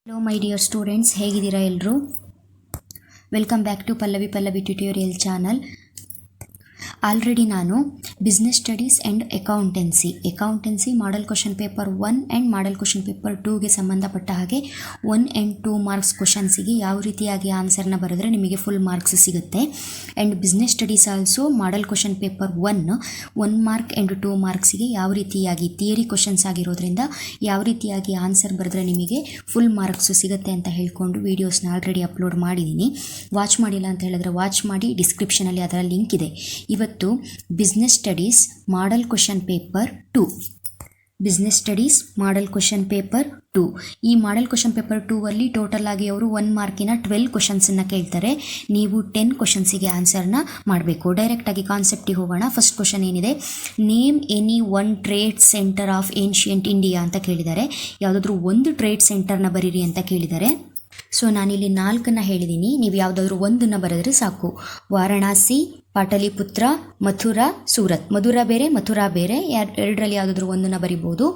Hello my dear students, ಹೇಗಿದ್ದೀರಾ ಎಲ್ಲರೂ? Welcome back to Pallavi tutorial channel. Already ನಾನು business studies and accountancy model question paper 1 and model question paper 2ಗೆ ಸಂಬಂಧಪಟ್ಟ ಹಾಗೆ 1 and 2 marks ಕ್ವಶನ್ಸಿಗೆ ಯಾವ ರೀತಿಯಾಗಿ ಆನ್ಸರ್ನ ಬರೆದ್ರೆ ನಿಮಗೆ ಫುಲ್ ಮಾರ್ಕ್ಸ್ ಸಿಗುತ್ತೆ. And business studies also model question paper 1 mark and 2 ಮಾರ್ಕ್ಸಿಗೆ ಯಾವ ರೀತಿಯಾಗಿ ಥಿಯರಿ ಕ್ವಶನ್ಸ್ ಆಗಿರೋದ್ರಿಂದ ಯಾವ ರೀತಿಯಾಗಿ ಆನ್ಸರ್ ಬರೆದ್ರೆ ನಿಮಗೆ ಫುಲ್ ಮಾರ್ಕ್ಸ್ ಸಿಗುತ್ತೆ ಅಂತ ಹೇಳ್ಕೊಂಡು ವೀಡಿಯೋಸ್ನ ಆಲ್ರೆಡಿ ಅಪ್ಲೋಡ್ ಮಾಡಿದ್ದೀನಿ. ವಾಚ್ ಮಾಡಿಲ್ಲ ಅಂತ ಹೇಳಿದ್ರೆ ವಾಚ್ ಮಾಡಿ, ಡಿಸ್ಕ್ರಿಪ್ಷನಲ್ಲಿ ಅದರ ಲಿಂಕ್ ಇದೆ. ಇವತ್ತು ಬಿಸ್ನೆಸ್ ಸ್ಟಡೀಸ್ ಮಾಡಲ್ ಕ್ವಶನ್ ಪೇಪರ್ 2 ಈ ಮಾಡಲ್ ಕ್ವಶನ್ ಪೇಪರ್ 2 ಅಲ್ಲಿ ಟೋಟಲ್ ಆಗಿ ಅವರು 1 ಮಾರ್ಕಿನ 12 ಕ್ವಶನ್ಸನ್ನು ಕೇಳ್ತಾರೆ. ನೀವು 10 ಕ್ವಶನ್ಸಿಗೆ ಆನ್ಸರ್ನ ಮಾಡಬೇಕು. ಡೈರೆಕ್ಟಾಗಿ ಕಾನ್ಸೆಪ್ಟಿಗೆ ಹೋಗೋಣ. ಫಸ್ಟ್ ಕ್ವಶನ್ ಏನಿದೆ, name any one trade centre of ancient India ಅಂತ ಕೇಳಿದ್ದಾರೆ. ಯಾವುದಾದ್ರೂ ಒಂದು ಟ್ರೇಡ್ ಸೆಂಟರ್ನ ಬರೀರಿ ಅಂತ ಕೇಳಿದ್ದಾರೆ. ಸೊ ನಾನಿಲ್ಲಿ 4 ಹೇಳಿದ್ದೀನಿ, ನೀವು ಯಾವುದಾದ್ರೂ ಒಂದನ್ನು ಬರೆದ್ರೆ ಸಾಕು. ವಾರಣಾಸಿ, ಪಾಟಲಿಪುತ್ರ, ಮಥುರಾ, ಸೂರತ್. ಮಥುರಾ ಬೇರೆ, ಎರಡರಲ್ಲಿ ಯಾವುದಾದ್ರೂ ಒಂದನ್ನು ಬರಿಬೋದು.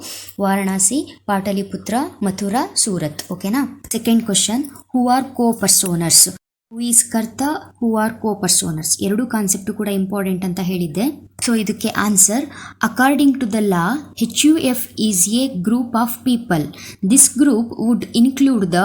ವಾರಣಾಸಿ, ಪಾಟಲಿಪುತ್ರ, ಮಥುರಾ, ಸೂರತ್. ಓಕೆನಾ? Second question, who are co parceners. Who is karta, who are co ಪರ್ಸೋನರ್ಸ್. ಎರಡು ಕಾನ್ಸೆಪ್ಟು ಕೂಡ ಇಂಪಾರ್ಟೆಂಟ್ ಅಂತ ಹೇಳಿದ್ದೆ. ಸೊ ಇದಕ್ಕೆ answer, according to the law HUF is a group of people. This group would include the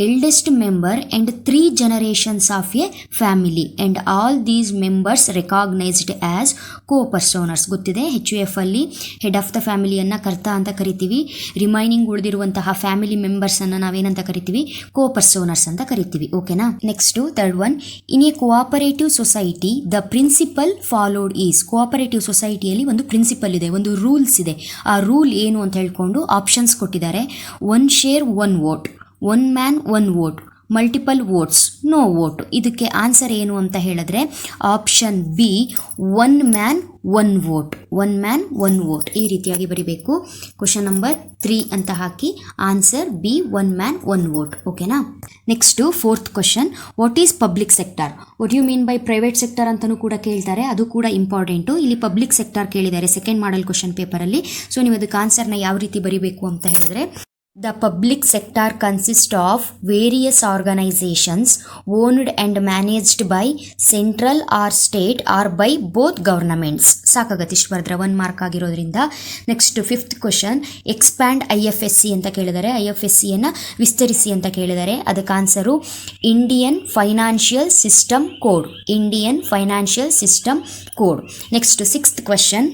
eldest member and 3 generations of a family and all these members recognised as co parceners. ಗೊತ್ತಿದೆ, HUF ಅಲ್ಲಿ head of the ಫ್ಯಾಮಿಲಿಯನ್ನು ಕರ್ತ ಅಂತ ಕರಿತೀವಿ. Remaining ಉಳಿದಿರುವಂತಹ family ಮೆಂಬರ್ಸನ್ನು ನಾವೇನಂತ ಕರಿತೀವಿ? ಕೋ ಪರ್ಸೋನರ್ಸ್ ಅಂತ ಕರಿತೀವಿ. ಓಕೆನಾ? Next third one, in a cooperative society the principle followed is. Cooperative ಸೊಸೈಟಿಯಲ್ಲಿ ಒಂದು ಪ್ರಿನ್ಸಿಪಲ್ ಇದೆ, ಒಂದು ರೂಲ್ಸ್ ಇದೆ. ಆ ರೂಲ್ ಏನು ಅಂತ ಹೇಳ್ಕೊಂಡು ಆಪ್ಷನ್ಸ್ ಕೊಟ್ಟಿದ್ದಾರೆ. 1 share 1 vote, 1 man 1 vote, multiple votes, no vote. ಇದಕ್ಕೆ ಆನ್ಸರ್ ಏನು ಅಂತ ಹೇಳಿದ್ರೆ option B, 1 man 1 vote. 1 man 1 vote ಈ ರೀತಿಯಾಗಿ ಬರಿಬೇಕು. ಕ್ವಶನ್ ನಂಬರ್ 3 ಅಂತ ಹಾಕಿ ಆನ್ಸರ್ ಬಿ, 1 ಮ್ಯಾನ್ 1 ವೋಟ್. ಓಕೆನಾ? Next fourth question, what is public sector? What you mean by private sector ಅಂತಲೂ ಕೂಡ ಕೇಳ್ತಾರೆ, ಅದು ಕೂಡ ಇಂಪಾರ್ಟೆಂಟು. ಇಲ್ಲಿ ಪಬ್ಲಿಕ್ ಸೆಕ್ಟರ್ ಕೇಳಿದ್ದಾರೆ ಸೆಕೆಂಡ್ ಮಾಡಲ್ ಕ್ವಶನ್ ಪೇಪರಲ್ಲಿ. ಸೊ ನೀವು ಅದಕ್ಕೆ ಆನ್ಸರ್ನ ಯಾವ ರೀತಿ ಬರಿಬೇಕು ಅಂತ ಹೇಳಿದ್ರೆ, the public sector consists of various organizations owned and managed by central or state or by both governments. ಸಾಕಾಗತ್ತೆ ಇಷ್ಟು ಬರೆದ್ರೆ 1 ಮಾರ್ಕ್ ಆಗಿರೋದ್ರಿಂದ. Next fifth question, expand IFSC ಅಂತ ಕೇಳಿದ್ದಾರೆ. IFSCಯನ್ನು ವಿಸ್ತರಿಸಿ ಅಂತ ಕೇಳಿದ್ದಾರೆ. ಅದಕ್ಕೆ answer Indian financial system code. Next sixth question,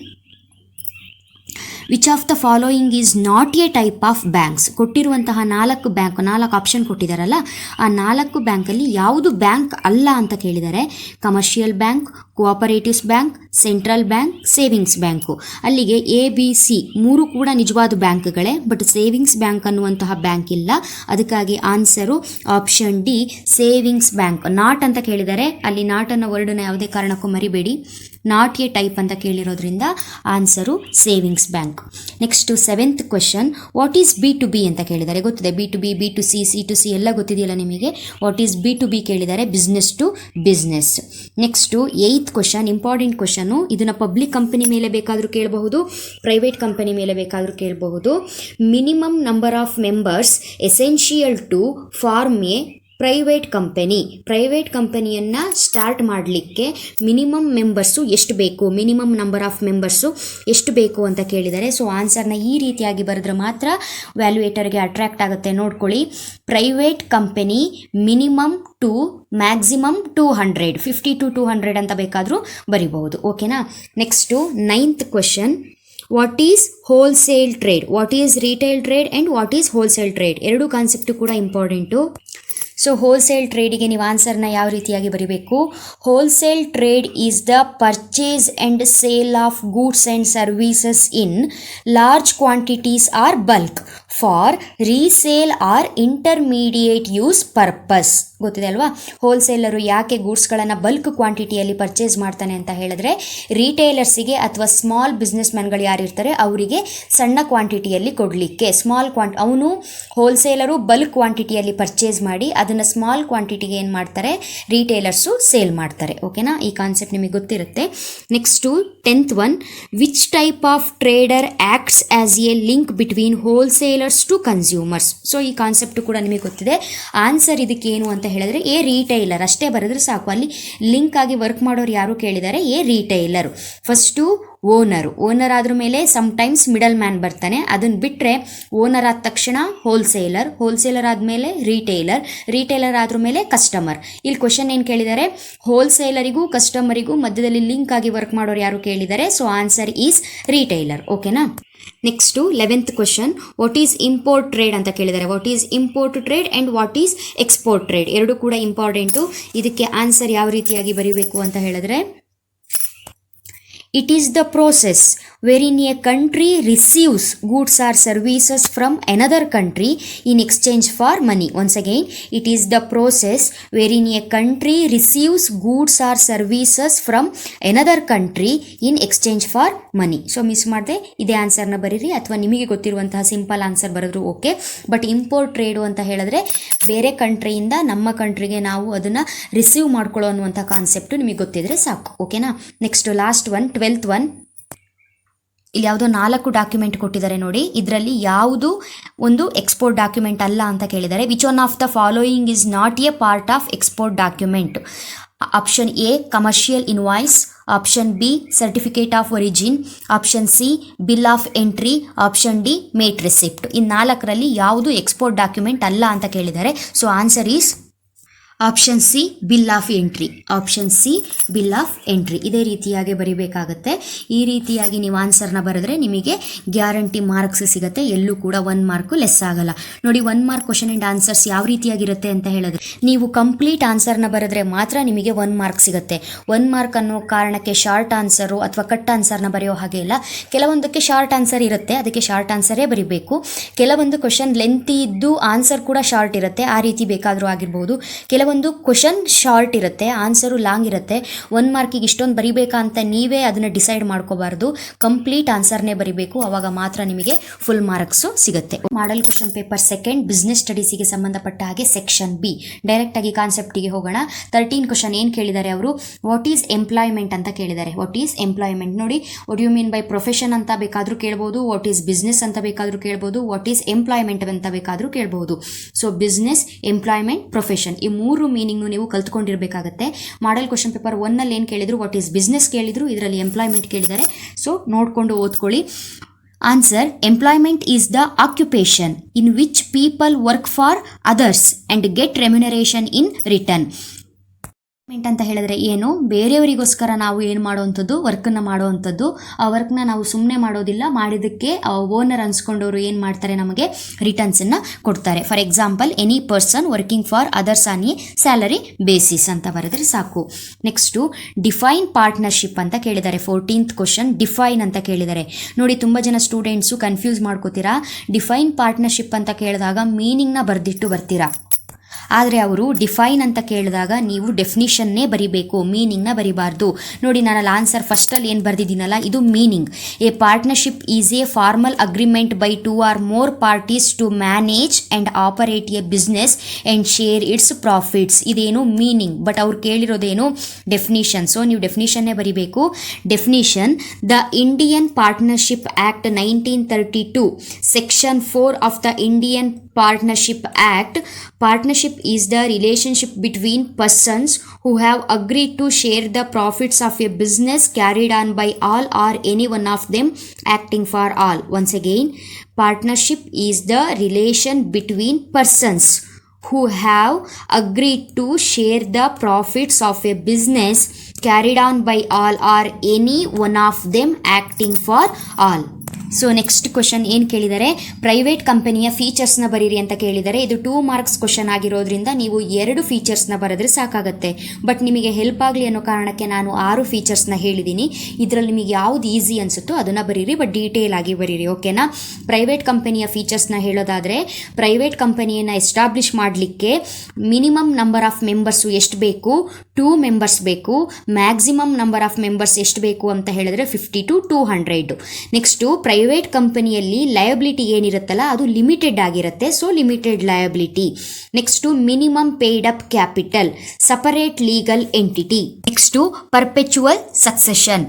which of the following is not a type of banks. ಕೊಟ್ಟಿರುವಂತಹ 4 ಆಪ್ಷನ್ ಕೊಟ್ಟಿದ್ದಾರಲ್ಲ, ಆ 4 ಬ್ಯಾಂಕಲ್ಲಿ ಯಾವುದು ಬ್ಯಾಂಕ್ ಅಲ್ಲ ಅಂತ ಕೇಳಿದ್ದಾರೆ. Commercial bank, cooperatives bank, central bank, savings bank. ಅಲ್ಲಿಗೆ ABC 3 ಕೂಡ ನಿಜವಾದ ಬ್ಯಾಂಕ್ಗಳೇ, ಬಟ್ ಸೇವಿಂಗ್ಸ್ ಬ್ಯಾಂಕ್ ಅನ್ನುವಂತಹ ಬ್ಯಾಂಕ್ ಇಲ್ಲ. ಅದಕ್ಕಾಗಿ answer option D, savings bank. Not ಅಂತ ಕೇಳಿದ್ದಾರೆ, ಅಲ್ಲಿ ನಾಟ್ ಅನ್ನೋ ವರ್ಡನ್ನ ಯಾವುದೇ ಕಾರಣಕ್ಕೂ ಮರಿಬೇಡಿ. ನಾಟ್ ಎ ಟೈಪ್ ಅಂತ ಕೇಳಿರೋದ್ರಿಂದ answer savings bank. Next seventh question, what is B2B ಅಂತ ಕೇಳಿದ್ದಾರೆ. ಗೊತ್ತಿದೆ, B2B, B2C, C2C ಎಲ್ಲ ಗೊತ್ತಿದೆಯಲ್ಲ ನಿಮಗೆ. ವಾಟ್ ಈಸ್ B2B ಕೇಳಿದ್ದಾರೆ, business to business. Next eighth question, important question. ಇದನ್ನು ಪಬ್ಲಿಕ್ ಕಂಪನಿ ಮೇಲೆ ಬೇಕಾದರೂ ಕೇಳಬಹುದು, ಪ್ರೈವೇಟ್ ಕಂಪನಿ ಮೇಲೆ ಬೇಕಾದರೂ ಕೇಳಬಹುದು. Minimum number of members essential to form a private ಕಂಪನಿಯನ್ನು ಸ್ಟಾರ್ಟ್ ಮಾಡಲಿಕ್ಕೆ ಮಿನಿಮಮ್ ಮೆಂಬರ್ಸು ಎಷ್ಟು ಬೇಕು, ಮಿನಿಮಮ್ ನಂಬರ್ ಆಫ್ ಮೆಂಬರ್ಸು ಎಷ್ಟು ಬೇಕು ಅಂತ ಕೇಳಿದ್ದಾರೆ. ಸೊ ಆನ್ಸರ್ನ ಈ ರೀತಿಯಾಗಿ ಬರೆದ್ರೆ ಮಾತ್ರ ವ್ಯಾಲ್ಯೂಯೇಟರ್ಗೆ ಅಟ್ರಾಕ್ಟ್ ಆಗುತ್ತೆ. ನೋಡ್ಕೊಳ್ಳಿ, private company minimum to maximum 200, 50 to 200 ಅಂತ ಬೇಕಾದರೂ ಬರಿಬಹುದು. ಓಕೆನಾ? Next ninth question, what is wholesale trade, what is retail trade and what is wholesale trade. ಎರಡು ಕಾನ್ಸೆಪ್ಟು ಕೂಡ ಇಂಪಾರ್ಟೆಂಟು. ಸೊ ಹೋಲ್ಸೇಲ್ ಟ್ರೇಡಿಗೆ ನೀವು ಆನ್ಸರ್ನ ಯಾವ ರೀತಿಯಾಗಿ ಬರೀಬೇಕು? Wholesale trade is the purchase and sale of goods and services in large quantities or bulk for resale or intermediate use purpose. ಗೊತ್ತಿದೆ ಅಲ್ವಾ? ಹೋಲ್ಸೇಲರು ಯಾಕೆ ಗೂಡ್ಸ್ಗಳನ್ನು ಬಲ್ಕ್ ಕ್ವಾಂಟಿಟಿಯಲ್ಲಿ ಪರ್ಚೇಸ್ ಮಾಡ್ತಾನೆ ಅಂತ ಹೇಳಿದ್ರೆ, ರಿಟೇಲರ್ಸಿಗೆ ಅಥವಾ ಸ್ಮಾಲ್ ಬಿಸ್ನೆಸ್ ಮ್ಯಾನ್ಗಳು ಯಾರಿರ್ತಾರೆ ಅವರಿಗೆ ಸಣ್ಣ ಕ್ವಾಂಟಿಟಿಯಲ್ಲಿ ಕೊಡಲಿಕ್ಕೆ. ಅವನು ಹೋಲ್ಸೇಲರು ಬಲ್ಕ್ ಕ್ವಾಂಟಿಟಿಯಲ್ಲಿ ಪರ್ಚೇಸ್ ಮಾಡಿ ಅದನ್ನು ಸ್ಮಾಲ್ ಕ್ವಾಂಟಿಟಿಗೆ ಏನು ಮಾಡ್ತಾರೆ, ರಿಟೇಲರ್ಸು ಸೇಲ್ ಮಾಡ್ತಾರೆ. ಓಕೆನಾ? ಈ ಕಾನ್ಸೆಪ್ಟ್ ನಿಮಗೆ ಗೊತ್ತಿರುತ್ತೆ. Next 10th one, which type of trader acts as a link between wholesale retailers to consumers. So ಈ ಕಾನ್ಸೆಪ್ಟ್ ಕೂಡ ನಿಮಗೆ ಗೊತ್ತಿದೆ. ಆನ್ಸರ್ ಇದಕ್ಕೆ ಏನು ಅಂತ ಹೇಳಿದ್ರೆ ಎ ರಿಟೈಲರ್ ಅಷ್ಟೇ ಬರೆದ್ರೆ ಸಾಕು. ಅಲ್ಲಿ ಲಿಂಕ್ ಆಗಿ ವರ್ಕ್ ಮಾಡೋರು ಯಾರು ಕೇಳಿದ್ದಾರೆ, ಎ ರಿಟೈಲರ್. ಫಸ್ಟು ಓನರ್ ಆದ್ರ ಮೇಲೆ ಸಮ್ಟೈಮ್ಸ್ ಮಿಡಲ್ ಮ್ಯಾನ್ ಬರ್ತಾನೆ. ಅದನ್ನು ಬಿಟ್ಟರೆ ಓನರ್ ಆದ ತಕ್ಷಣ ಹೋಲ್ಸೇಲರ್ ಆದಮೇಲೆ ರಿಟೇಲರ್ ಆದ್ರ ಮೇಲೆ ಕಸ್ಟಮರ್. ಇಲ್ಲಿ ಕ್ವಶನ್ ಏನು ಕೇಳಿದ್ದಾರೆ, ಹೋಲ್ಸೇಲರಿಗೂ ಕಸ್ಟಮರಿಗೂ ಮಧ್ಯದಲ್ಲಿ ಲಿಂಕ್ ಆಗಿ ವರ್ಕ್ ಮಾಡೋರು ಯಾರು ಕೇಳಿದ್ದಾರೆ. So answer is retailer. ಓಕೆನಾ. Next 11th question, what is import trade ಅಂತ ಕೇಳಿದ್ದಾರೆ. What is import trade and what is export trade, ಎರಡು ಕೂಡ ಇಂಪಾರ್ಟೆಂಟು. ಇದಕ್ಕೆ ಆನ್ಸರ್ ಯಾವ ರೀತಿಯಾಗಿ ಬರೀಬೇಕು ಅಂತ ಹೇಳಿದ್ರೆ, it is the process wherein a country receives goods or services from another country in exchange for money. Once again, it is the process wherein a country receives goods or services from another country in exchange for money. So miss ಮಾಡದೆ ಇದೇ ಆನ್ಸರ್ನ ಬರೀರಿ, ಅಥವಾ ನಿಮಗೆ ಗೊತ್ತಿರುವಂತಹ simple answer ಬರೆದ್ರು okay. But import trade ಅಂತ ಹೇಳಿದ್ರೆ ಬೇರೆ ಕಂಟ್ರಿಯಿಂದ ನಮ್ಮ ಕಂಟ್ರಿಗೆ ನಾವು ಅದನ್ನು ರಿಸೀವ್ ಮಾಡ್ಕೊಳ್ಳೋ ಅನ್ನುವಂಥ ಕಾನ್ಸೆಪ್ಟು ನಿಮಗೆ ಗೊತ್ತಿದ್ರೆ ಸಾಕು. ಓಕೆನಾ. Next last one, 12th one. ಇಲ್ಲಿ ಯಾವುದೋ 4 ಡಾಕ್ಯುಮೆಂಟ್ ಕೊಟ್ಟಿದ್ದಾರೆ ನೋಡಿ. ಇದರಲ್ಲಿ ಯಾವುದು ಒಂದು ಎಕ್ಸ್ಪೋರ್ಟ್ ಡಾಕ್ಯುಮೆಂಟ್ ಅಲ್ಲ ಅಂತ ಕೇಳಿದ್ದಾರೆ. Which one of the following is not a part of export document. Option A commercial invoice, option B certificate of origin, option C bill of entry, option D mate receipt. ಈ 4ರಲ್ಲಿ ಯಾವುದು export document ಅಲ್ಲ ಅಂತ ಕೇಳಿದ್ದಾರೆ. So answer is option C bill of entry. Option C bill of entry. ಇದೇ ರೀತಿಯಾಗಿ ಬರೀಬೇಕಾಗತ್ತೆ. ಈ ರೀತಿಯಾಗಿ ನೀವು ಆನ್ಸರ್ನ ಬರೆದ್ರೆ ನಿಮಗೆ ಗ್ಯಾರಂಟಿ ಮಾರ್ಕ್ಸ್ ಸಿಗುತ್ತೆ. ಎಲ್ಲೂ ಕೂಡ 1 ಮಾರ್ಕು ಲೆಸ್ ಆಗಲ್ಲ. ನೋಡಿ, 1 ಮಾರ್ಕ್ ಕ್ವಶನ್ ಆ್ಯಂಡ್ ಆನ್ಸರ್ಸ್ ಯಾವ ರೀತಿಯಾಗಿರುತ್ತೆ ಅಂತ ಹೇಳಿದ್ರೆ, ನೀವು ಕಂಪ್ಲೀಟ್ ಆನ್ಸರ್ನ ಬರೆದ್ರೆ ಮಾತ್ರ ನಿಮಗೆ 1 ಮಾರ್ಕ್ ಸಿಗುತ್ತೆ. 1 ಮಾರ್ಕ್ ಅನ್ನೋ ಕಾರಣಕ್ಕೆ ಶಾರ್ಟ್ ಆನ್ಸರು ಅಥವಾ ಕಟ್ ಆನ್ಸರ್ನ ಬರೆಯೋ ಹಾಗೆ ಇಲ್ಲ. ಕೆಲವೊಂದಕ್ಕೆ ಶಾರ್ಟ್ ಆನ್ಸರ್ ಇರುತ್ತೆ, ಅದಕ್ಕೆ ಶಾರ್ಟ್ ಆನ್ಸರೇ ಬರೀಬೇಕು. ಕೆಲವೊಂದು ಕ್ವಶನ್ ಲೆಂತಿ ಇದ್ದು ಆನ್ಸರ್ ಕೂಡ ಶಾರ್ಟ್ ಇರುತ್ತೆ, ಆ ರೀತಿ ಬೇಕಾದರೂ ಆಗಿರ್ಬೋದು. ಒಂದು ಕ್ವಶನ್ ಶಾರ್ಟ್ ಇರುತ್ತೆ, ಆನ್ಸರು ಲಾಂಗ್ ಇರುತ್ತೆ. 1 ಮಾರ್ಕಿಗೆ ಇಷ್ಟೊಂದು ಬರಿಬೇಕಾ ಅಂತ ನೀವೇ ಅದನ್ನು ಡಿಸೈಡ್ ಮಾಡ್ಕೋಬಾರ್ದು. ಕಂಪ್ಲೀಟ್ ಆನ್ಸರ್ನೇ ಬರಿಬೇಕು, ಅವಾಗ ಮಾತ್ರ ನಿಮಗೆ ಫುಲ್ ಮಾರ್ಕ್ಸು ಸಿಗುತ್ತೆ. ಮಾಡಲ್ ಕ್ವಶನ್ ಪೇಪರ್ 2 ಬಿಸ್ನೆಸ್ ಸ್ಟಡೀಸಿಗೆ ಸಂಬಂಧಪಟ್ಟ ಹಾಗೆ ಸೆಕ್ಷನ್ ಬಿ. ಡೈರೆಕ್ಟ್ ಆಗಿ ಕಾನ್ಸೆಪ್ಟಿಗೆ ಹೋಗೋಣ. 13 ಕ್ವಶನ್ ಏನು ಕೇಳಿದ್ದಾರೆ ಅವರು, ವಾಟ್ ಈಸ್ ಎಂಪ್ಲಾಯ್ಮೆಂಟ್ ಅಂತ ಕೇಳಿದ್ದಾರೆ. ವಾಟ್ ಈಸ್ ಎಂಪ್ಲಾಯ್ಮೆಂಟ್ ನೋಡಿ, what you mean by profession ಅಂತ ಬೇಕಾದರೂ ಕೇಳ್ಬೋದು, ವಾಟ್ ಈಸ್ ಬಿಸ್ನೆಸ್ ಅಂತ ಬೇಕಾದರೂ ಕೇಳ್ಬೋದು, ವಾಟ್ ಈಸ್ ಎಂಪ್ಲಾಯ್ಮೆಂಟ್ ಅಂತ ಬೇಕಾದರೂ ಕೇಳ್ಬೋದು. ಸೊ ಬಿಸ್ನೆಸ್, ಎಂಪ್ಲಾಯ್ಮೆಂಟ್, ಪ್ರೊಫೆಷನ್ ಈ 3 ಮೀನಿಂಗ್ನು ನೀವು ಕಲ್ತ್ಕೊಂಡಿರಬೇಕಾಗತ್ತೆ. ಮಾಡಲ್ ಕ್ವಶನ್ ಪೇಪರ್ 1ನಲ್ಲಿ ಏನು ಕೇಳಿದ್ರು, ವಾಟ್ ಈಸ್ ಬಿಸ್ನೆಸ್ ಕೇಳಿದ್ರು, ಇದರಲ್ಲಿ ಎಂಪ್ಲಾಯ್ಮೆಂಟ್ ಕೇಳಿದ್ದಾರೆ. ಸೊ ನೋಡಿಕೊಂಡು ಓದ್ಕೊಳ್ಳಿ. Answer, employment is the occupation in which people work for others and get remuneration in return. ಅಂತ ಹೇಳಿದ್ರೆ ಏನು, ಬೇರೆಯವರಿಗೋಸ್ಕರ ನಾವು ಏನು ಮಾಡೋವಂಥದ್ದು, ವರ್ಕನ್ನು ಮಾಡೋವಂಥದ್ದು. ಆ ವರ್ಕ್ನ ನಾವು ಸುಮ್ಮನೆ ಮಾಡೋದಿಲ್ಲ, ಮಾಡಿದ್ದಕ್ಕೆ ಓನರ್ ಅನ್ಸ್ಕೊಂಡವರು ಏನು ಮಾಡ್ತಾರೆ, ನಮಗೆ ರಿಟರ್ನ್ಸನ್ನು ಕೊಡ್ತಾರೆ. For example, any person working for others on A salary basis ಅಂತ ಬರೆದ್ರೆ ಸಾಕು. ನೆಕ್ಸ್ಟು ಡಿಫೈನ್ ಪಾರ್ಟ್ನರ್ಶಿಪ್ ಅಂತ ಕೇಳಿದ್ದಾರೆ. 14th ಕ್ವಶನ್ ಡಿಫೈನ್ ಅಂತ ಕೇಳಿದ್ದಾರೆ. ನೋಡಿ, ತುಂಬ ಜನ ಸ್ಟೂಡೆಂಟ್ಸು ಕನ್ಫ್ಯೂಸ್ ಮಾಡ್ಕೋತೀರಾ. ಡಿಫೈನ್ ಪಾರ್ಟ್ನರ್ಶಿಪ್ ಅಂತ ಕೇಳಿದಾಗ ಮೀನಿಂಗ್ನ ಬರೆದಿಟ್ಟು ಬರ್ತೀರಾ. ಆದರೆ ಅವರು ಡಿಫೈನ್ ಅಂತ ಕೇಳಿದಾಗ ನೀವು ಡೆಫಿನಿಷನ್ನೇ ಬರಿಬೇಕು, ಮೀನಿಂಗ್ನ ಬರಿಬಾರ್ದು. ನೋಡಿ, ನಾನಲ್ಲಿ ಆನ್ಸರ್ ಫಸ್ಟಲ್ಲಿ ಏನು ಬರೆದಿದ್ದೀನಲ್ಲ, ಇದು meaning. A partnership is a formal agreement by 2 or more parties to manage and operate a business and share its profits. ಇದೇನು ಮೀನಿಂಗ್, ಬಟ್ ಅವ್ರು ಕೇಳಿರೋದೇನು ಡೆಫಿನಿಷನ್. ಸೊ ನೀವು ಡೆಫಿನಿಷನ್ನೇ ಬರಿಬೇಕು. Definition, the Indian partnership act 1932 section 4 of the Indian Partnership Act. Partnership is the relationship between persons who have agreed to share the profits of a business carried on by all or any one of them acting for all. Once again, partnership is the relation between persons who have agreed to share the profits of a business carried on by all or any one of them acting for all. So next question ಏನು ಕೇಳಿದ್ದಾರೆ, private ಕಂಪನಿಯ ಫೀಚರ್ಸ್ನ ಬರೀರಿ ಅಂತ ಕೇಳಿದ್ದಾರೆ. ಇದು 2 marks question ಆಗಿರೋದ್ರಿಂದ ನೀವು 2 ಫೀಚರ್ಸ್ನ ಬರೆದ್ರೆ ಸಾಕಾಗುತ್ತೆ. ಬಟ್ ನಿಮಗೆ ಹೆಲ್ಪ್ ಆಗಲಿ ಅನ್ನೋ ಕಾರಣಕ್ಕೆ ನಾನು 6 ಫೀಚರ್ಸ್ನ ಹೇಳಿದ್ದೀನಿ. ಇದರಲ್ಲಿ ನಿಮಗೆ ಯಾವುದು ಈಸಿ ಅನಿಸುತ್ತೋ ಅದನ್ನು ಬರೀರಿ, ಬಟ್ ಡೀಟೇಲ್ ಆಗಿ ಬರೀರಿ. ಓಕೆನಾ. ಪ್ರೈವೇಟ್ ಕಂಪನಿಯ ಫೀಚರ್ಸ್ನ ಹೇಳೋದಾದರೆ, ಪ್ರೈವೇಟ್ ಕಂಪನಿಯನ್ನು ಎಸ್ಟಾಬ್ಲಿಷ್ ಮಾಡಲಿಕ್ಕೆ ಮಿನಿಮಮ್ ನಂಬರ್ ಆಫ್ ಮೆಂಬರ್ಸು ಎಷ್ಟು ಬೇಕು, 2 ಮೆಂಬರ್ಸ್ ಬೇಕು. ಮ್ಯಾಕ್ಸಿಮಮ್ ನಂಬರ್ ಆಫ್ ಮೆಂಬರ್ಸ್ ಎಷ್ಟು ಬೇಕು ಅಂತ ಹೇಳಿದ್ರೆ 50 to 200. ನೆಕ್ಸ್ಟು ಪ್ರೈವೇಟ್ ಕಂಪನಿಯಲ್ಲಿ ಲಯಬಿಲಿಟಿ ಏನಿರುತ್ತಲ್ಲ ಅದು ಲಿಮಿಟೆಡ್ ಆಗಿರುತ್ತೆ. So limited liability. Next minimum paid up capital, separate legal entity. Next perpetual succession.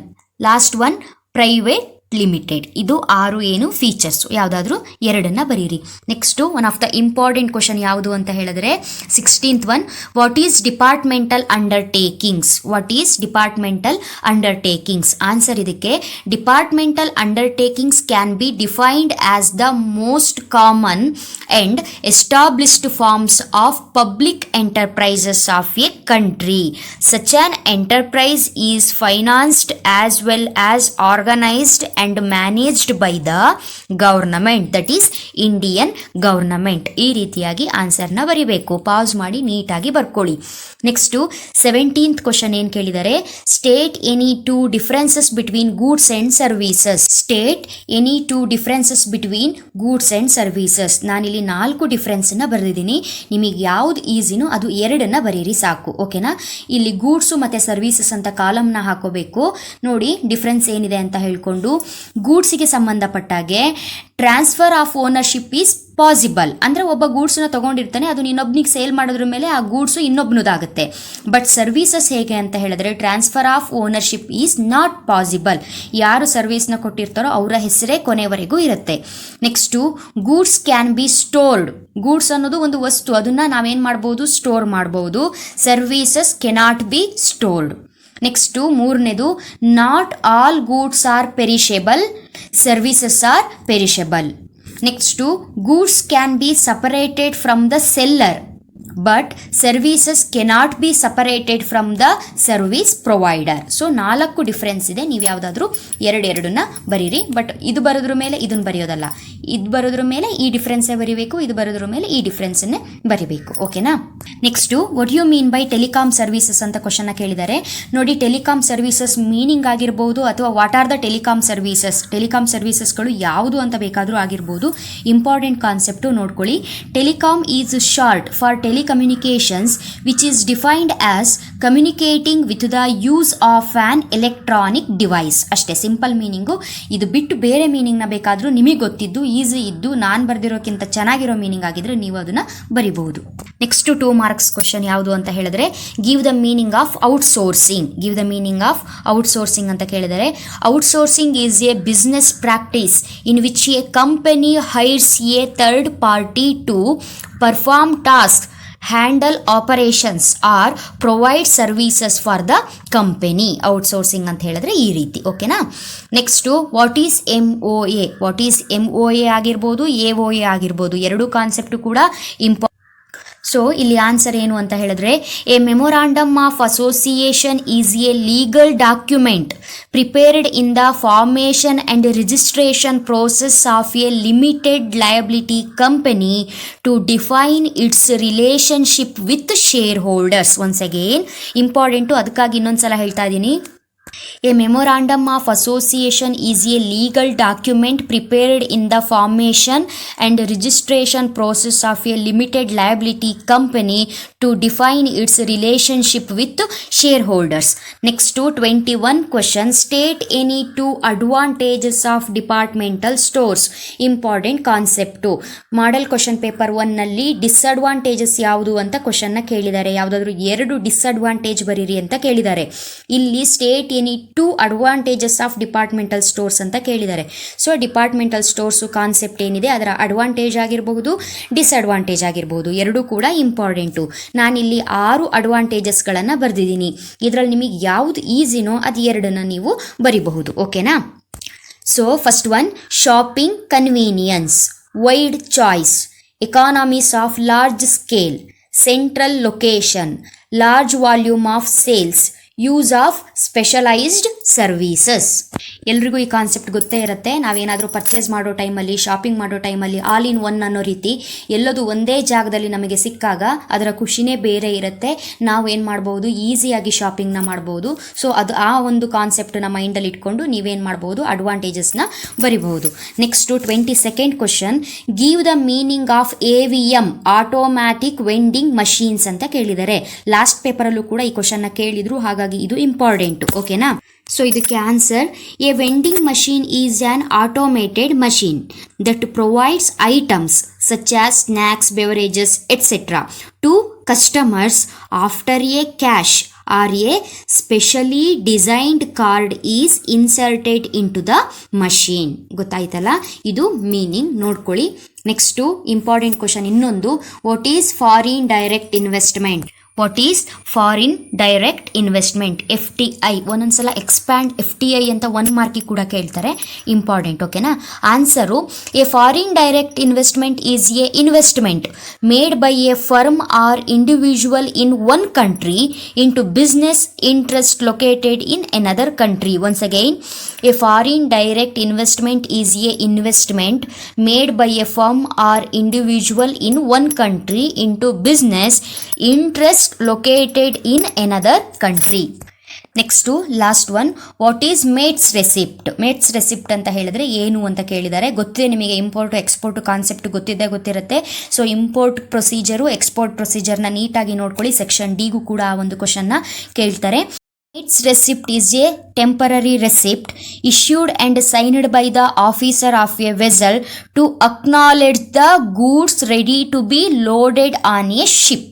Last one private limited. ಇದು 6 ಏನು ಫೀಚರ್ಸ್, ಯಾವುದಾದ್ರೂ ಎರಡನ್ನ ಬರೀರಿ. Next one of the important question ಯಾವುದು ಅಂತ ಹೇಳಿದ್ರೆ 16th one, what is departmental undertakings? What is departmental undertakings? Answer ಇದಕ್ಕೆ, departmental undertakings can be defined as the most common and established forms of public enterprises of A country. Such an enterprise is financed as well as organized and managed by the government, that is Indian government. ಈ ರೀತಿಯಾಗಿ ಆನ್ಸರ್ನ ಬರಿಬೇಕು. Pass ಮಾಡಿ ನೀಟಾಗಿ ಬರ್ಕೊಳ್ಳಿ. Next 17th question ಏನು ಕೇಳಿದರೆ, state any two differences between goods and services. State any two differences between goods and services. ನಾನಿಲ್ಲಿ 4 ಡಿಫರೆನ್ಸನ್ನು ಬರೆದಿದ್ದೀನಿ. ನಿಮಗೆ ಯಾವ್ದು ಈಸಿನೋ ಅದು 2 ಬರೀರಿ ಸಾಕು. ಓಕೆನಾ? ಇಲ್ಲಿ ಗೂಡ್ಸು ಮತ್ತು ಸರ್ವೀಸಸ್ ಅಂತ ಕಾಲಮ್ನ ಹಾಕೋಬೇಕು. ನೋಡಿ ಡಿಫ್ರೆನ್ಸ್ ಏನಿದೆ ಅಂತ ಹೇಳ್ಕೊಂಡು, ಗೂಡ್ಸಿಗೆ ಸಂಬಂಧಪಟ್ಟಾಗೆ transfer of ownership is possible. ಅಂದರೆ ಒಬ್ಬ ಗೂಡ್ಸನ್ನ ತೊಗೊಂಡಿರ್ತಾನೆ, ಅದು ಇನ್ನೊಬ್ನಿಗೆ ಸೇಲ್ ಮಾಡೋದ್ರ ಮೇಲೆ ಆ ಗೂಡ್ಸು ಇನ್ನೊಬ್ನದಾಗುತ್ತೆ. ಬಟ್ ಸರ್ವೀಸಸ್ ಹೇಗೆ ಅಂತ ಹೇಳಿದ್ರೆ transfer of ownership is not possible. ಯಾರು ಸರ್ವೀಸ್ನ ಕೊಟ್ಟಿರ್ತಾರೋ ಅವರ ಹೆಸರೇ ಕೊನೆವರೆಗೂ ಇರುತ್ತೆ. Next goods can be stored. Goods ಅನ್ನೋದು ಒಂದು ವಸ್ತು, ಅದನ್ನು ನಾವೇನು ಮಾಡ್ಬೋದು, ಸ್ಟೋರ್ ಮಾಡ್ಬೋದು. Services cannot be stored. Next 3ನೇದು, not all goods are perishable, services are perishable. Next goods can be separated from the seller but services cannot be separated from the service provider. So 4 difference ಇದೆ. ನೀವು ಯಾವುದಾದ್ರೂ 2 ಬರೀರಿ. But ಇದು ಬರೋದ್ರ ಮೇಲೆ ಇದನ್ನು ಬರೆಯೋದಲ್ಲ, ಇದು ಬರೋದ್ರ ಮೇಲೆ ಈ ಡಿಫ್ರೆನ್ಸೇ ಬರೀಬೇಕು, ಇದು ಬರೋದ್ರ ಮೇಲೆ ಈ ಡಿಫ್ರೆನ್ಸನ್ನೇ ಬರೀಬೇಕು. ಓಕೆನಾ? Next what you mean by telecom services ಅಂತ ಕ್ವಶನ್ನ ಕೇಳಿದ್ದಾರೆ. ನೋಡಿ, ಟೆಲಿಕಾಮ್ ಸರ್ವೀಸಸ್ ಮೀನಿಂಗ್ ಆಗಿರ್ಬೋದು ಅಥವಾ what are the telecom services. Telecom ಸರ್ವೀಸಸ್ಗಳು ಯಾವುದು ಅಂತ ಬೇಕಾದರೂ ಆಗಿರ್ಬೋದು. ಇಂಪಾರ್ಟೆಂಟ್ ಕಾನ್ಸೆಪ್ಟು ನೋಡ್ಕೊಳ್ಳಿ. Telecom is short for telecommunications, which is defined as communicating with the use of an electronic device. ಅಷ್ಟೇ, ಸಿಂಪಲ್ ಮೀನಿಂಗು. ಇದು ಬಿಟ್ಟು ಬೇರೆ ಮೀನಿಂಗ್ನ ಬೇಕಾದರೂ ನಿಮಗೆ ಗೊತ್ತಿದ್ದು ಈಸಿ ಇದ್ದು ನಾನು ಬರೆದಿರೋಕ್ಕಿಂತ ಚೆನ್ನಾಗಿರೋ ಮೀನಿಂಗ್ ಆಗಿದ್ರೆ ನೀವು ಅದನ್ನು ಬರಿಬಹುದು. ನೆಕ್ಸ್ಟ್ 2 ಮಾರ್ಕ್ಸ್ ಕ್ವಶನ್ ಯಾವುದು ಅಂತ ಹೇಳಿದ್ರೆ, give the meaning of outsourcing. Give the meaning of outsourcing ಅಂತ ಕೇಳಿದರೆ, outsourcing is a business practice in which a company hires a third party to perform tasks, handle operations or provide services for the company. Outsourcing ಅಂತ ಹೇಳಿದ್ರೆ ಈ ರೀತಿ. ಓಕೆನಾ? Next what is MOA. What is MOA ಆಗಿರ್ಬೋದು, AOA ಆಗಿರ್ಬೋದು. 2 concept ಕೂಡ so ಇಲ್ಲಿ answer ಏನು ಅಂತ ಹೇಳಿದ್ರೆ, a memorandum of association is a legal document prepared in the formation and registration process of a limited liability company to define its relationship with shareholders. Once again important, ಅದಕ್ಕಾಗಿ ಇನ್ನೊಂದ್ಸಲ ಹೇಳ್ತಾ ಇದ್ದೀನಿ. A memorandum of association is a legal document prepared in the formation and registration process of a limited liability company to define its relationship with shareholders. Next to 21 question, state any 2 advantages of departmental stores. Important concept. Model question paper 1 ನಲ್ಲಿ disadvantages ಯಾವುದು ಅಂತ question ನ ಕೇಳಿದ್ದಾರೆ. ಯಾವುದಾದ್ರೂ 2 disadvantage ಬರೀರಿ ಅಂತ ಕೇಳಿದ್ದಾರೆ. ಇಲ್ಲಿ state any 2 advantages of departmental stores ಅಂತ ಕೇಳಿದ್ದಾರೆ. ಸೊ ಡಿಪಾರ್ಟ್ಮೆಂಟಲ್ ಸ್ಟೋರ್ಸು ಕಾನ್ಸೆಪ್ಟ್ ಏನಿದೆ ಅದರ ಅಡ್ವಾಂಟೇಜ್ ಆಗಿರಬಹುದು, ಡಿಸ್ಅಡ್ವಾಂಟೇಜ್ ಆಗಿರಬಹುದು, 2 ಕೂಡ ಇಂಪಾರ್ಟೆಂಟು. ನಾನಿಲ್ಲಿ 6 ಅಡ್ವಾಂಟೇಜಸ್ಗಳನ್ನು ಬರೆದಿದ್ದೀನಿ. ಇದರಲ್ಲಿ ನಿಮಗೆ ಯಾವುದು ಈಸಿನೋ ಅದು 2 ನೀವು ಬರಿಬಹುದು. ಓಕೆನಾ? So first one, shopping convenience, wide choice, economies of large scale, central location, large volume of sales, use of specialised services. ಎಲ್ರಿಗೂ ಈ ಕಾನ್ಸೆಪ್ಟ್ ಗೊತ್ತೇ ಇರುತ್ತೆ. ನಾವೇನಾದರೂ ಪರ್ಚೇಸ್ ಮಾಡೋ ಟೈಮಲ್ಲಿ, ಶಾಪಿಂಗ್ ಮಾಡೋ ಟೈಮಲ್ಲಿ ಆಲ್ ಇನ್ ಒನ್ ಅನ್ನೋ ರೀತಿ ಎಲ್ಲದು ಒಂದೇ ಜಾಗದಲ್ಲಿ ನಮಗೆ ಸಿಕ್ಕಾಗ ಅದರ ಖುಷಿನೇ ಬೇರೆ ಇರುತ್ತೆ. ನಾವು ಏನು ಮಾಡ್ಬೋದು, ಈಸಿಯಾಗಿ ಶಾಪಿಂಗ್ನ ಮಾಡ್ಬೋದು. ಸೊ ಅದು ಆ ಒಂದು ಕಾನ್ಸೆಪ್ಟನ್ನ ಮೈಂಡಲ್ಲಿ ಇಟ್ಕೊಂಡು ನೀವೇನು ಮಾಡ್ಬೋದು, ಅಡ್ವಾಂಟೇಜಸ್ನ ಬರಿಬಹುದು. Next 22nd question, give the meaning of AVM, automatic vending machines ಅಂತ ಕೇಳಿದ್ದಾರೆ. ಲಾಸ್ಟ್ ಪೇಪರಲ್ಲೂ ಕೂಡ ಈ ಕ್ವಶನ್ನ ಕೇಳಿದ್ರು, ಹಾಗಾಗಿ ಇದು ಇಂಪಾರ್ಟೆಂಟ್. ಓಕೆನಾ? ಸೊ ಇದಕ್ಕೆ answer, a vending machine is an automated machine that provides items such as snacks, beverages etcetera to customers after a cash or a specially designed card is inserted into the machine. ಗೊತ್ತಾಯ್ತಲ್ಲ, ಇದು meaning ನೋಡ್ಕೊಳ್ಳಿ. Next important question ಇನ್ನೊಂದು, what is foreign direct investment? What is foreign direct investment? FDI ಒಂದೊಂದ್ಸಲ expand FDI ಅಂತ 1 ಮಾರ್ಕಿಗೆ ಕೂಡ ಕೇಳ್ತಾರೆ, important. ಓಕೆನಾ? Answer, a foreign direct investment is a investment made by a firm or individual in one country into business interest located in another country. Once again, a foreign direct investment is a investment made by a firm or individual in one country into business interest located in another country. Next last one, what is mates receipt? Mates receipt ಅಂತ ಹೇಳಿದ್ರೆ ಏನು ಅಂತ ಕೇಳಿದ್ದಾರೆ. ಗೊತ್ತಿದೆ ನಿಮಗೆ, import export concept ಗೊತ್ತಿರುತ್ತೆ. So import procedure export ಪ್ರೊಸೀಜರ್ನ ನೀಟಾಗಿ ನೋಡ್ಕೊಳ್ಳಿ. ಸೆಕ್ಷನ್ ಡಿಗೂ ಕೂಡ ಆ ಒಂದು ಕ್ವಶನ್ನ ಕೇಳ್ತಾರೆ. Mates receipt is a temporary receipt issued and signed by the officer of a vessel to acknowledge the goods ready to be loaded on a ship.